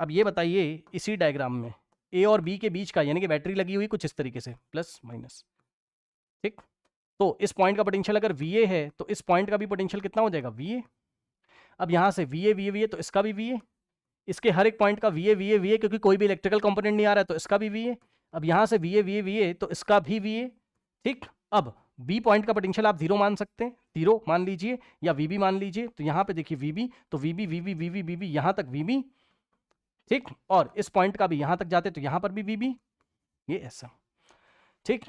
अब ये बताइए इसी डायग्राम में ए और बी के बीच का, यानी कि बैटरी लगी हुई कुछ इस तरीके से प्लस माइनस, ठीक। तो इस पॉइंट का पोटेंशियल अगर VA है तो इस पॉइंट का भी पोटेंशियल कितना हो जाएगा VA। अब यहां से VA तो इसका भी VA, इसके हर एक पॉइंट का VA क्योंकि कोई भी इलेक्ट्रिकल कंपोनेंट नहीं आ रहा है तो इसका भी VA। अब यहां से VA तो इसका भी VA, ठीक। अब बी पॉइंट का पोटेंशियल आप 0 मान सकते हैं, 0 मान लीजिए या VB मान लीजिए। तो यहां पे देखिए VB, तो VB यहां तक VB, ठीक। और इस पॉइंट का भी यहां तक जाते तो यहां पर भी VB, ये ऐसा, ठीक।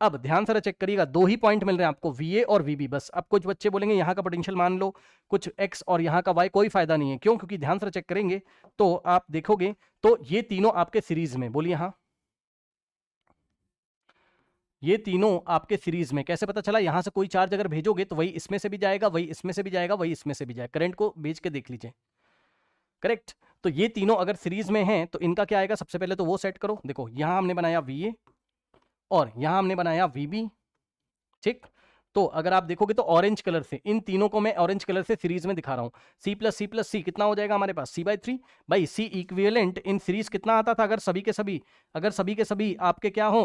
अब ध्यान से चेक करिएगा, दो ही पॉइंट मिल रहे हैं आपको VA और VB बस। अब कुछ बच्चे बोलेंगे यहाँ का पोटेंशियल मान लो, कुछ X और यहाँ का Y, कोई फायदा नहीं है। क्यों? क्योंकि ध्यान से चेक करेंगे तो आप देखोगे तो ये तीनों आपके सीरीज में, बोलिए हाँ, ये तीनों आपके सीरीज में। कैसे पता चला? यहां से कोई चार्ज अगर भेजोगे तो वही इसमें से भी जाएगा, वही इसमें से भी जाएगा, वही इसमें से भी जाएगा। करंट को भेज के देख लीजिए, करेक्ट। तो ये तीनों अगर सीरीज में हैं तो इनका क्या आएगा? सबसे पहले तो वो सेट करो। देखो यहां हमने बनाया VA और यहां हमने बनाया VB, ठीक। तो अगर आप देखोगे तो ऑरेंज कलर से इन तीनों को मैं ऑरेंज कलर से सीरीज में दिखा रहा हूं। C+C+C कितना हो जाएगा हमारे पास? C/3। भाई C इक्विवेलेंट इन सीरीज कितना आता था? अगर सभी के सभी आपके क्या हो,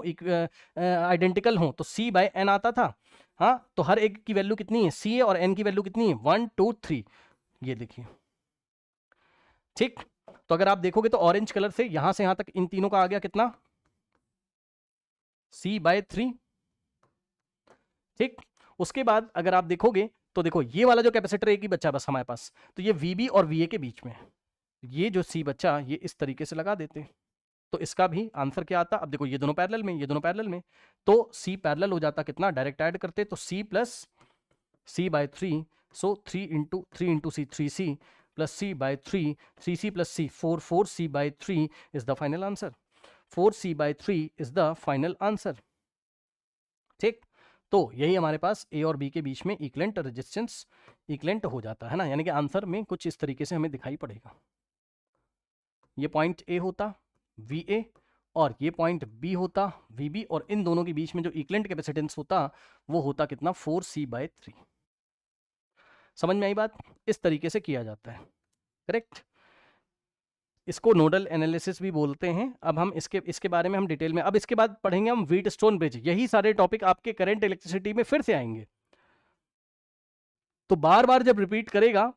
आइडेंटिकल हो तो C/N आता था। हाँ, तो हर एक की वैल्यू कितनी है? C और N की वैल्यू कितनी है? 1 2 3, ये देखिए, ठीक। तो अगर आप देखोगे तो ऑरेंज कलर से यहां तक इन तीनों का आ गया कितना? C/3, ठीक। उसके बाद अगर आप देखोगे तो देखो ये वाला जो कैपेसिटर एक ही बच्चा बस हमारे पास, तो ये VB और VA के बीच में, ये जो C बच्चा ये इस तरीके से लगा देते, तो इसका भी आंसर क्या आता? अब देखो ये दोनों पैरेलल में, ये दोनों पैरेलल में, तो C पैरेलल हो जाता कितना? डायरेक्ट ऐड करते तो C plus C/3, so 3 × C 3C plus C/3, 3C plus C 4, 4C/3 is the final answer. 4C/3 is the final answer, ठीक। तो यही हमारे पास A और B के बीच में इक्विवेलेंट रेजिस्टेंस इक्विवेलेंट हो जाता है ना, यानी कि आंसर में कुछ इस तरीके से हमें दिखाई पड़ेगा। ये पॉइंट A होता VA और ये पॉइंट B होता VB, और इन दोनों के बीच में जो इक्विवेलेंट कैपेसिटेंस होता वो होता कितना? 4C/3। समझ में आई बात? इस तरीके से किया जाता है, करेक्ट। इसको नोडल एनालिसिस भी बोलते हैं। अब हम इसके बारे में हम डिटेल में अब इसके बाद पढ़ेंगे हम व्हीटस्टोन ब्रिज। यही सारे टॉपिक आपके करंट इलेक्ट्रिसिटी में फिर से आएंगे, तो बार बार जब रिपीट करेगा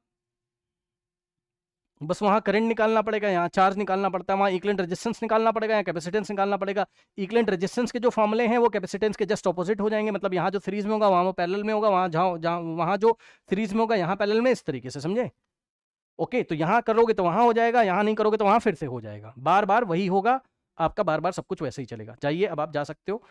बस वहां करंट निकालना पड़ेगा, यहाँ चार्ज निकालना पड़ता है, वहां इक्विवेलेंट रेजिस्टेंस निकालना पड़ेगा, यहाँ कैपेसिटेंस निकालना पड़ेगा। इक्विवेलेंट रेजिस्टेंस के जो फॉर्मूले हैं वो कैपेसिटेंस के जस्ट ऑपोजिट हो जाएंगे, मतलब यहाँ जो सीरीज में होगा वहां वो पैरेलल में होगा, वहां जो सीरीज में होगा यहाँ पैरेलल में, इस तरीके से, समझे? ओके, तो यहां करोगे तो वहां हो जाएगा, यहां नहीं करोगे तो वहां फिर से हो जाएगा। बार बार वही होगा आपका, बार बार सब कुछ वैसे ही चलेगा। जाइए अब आप जा सकते हो,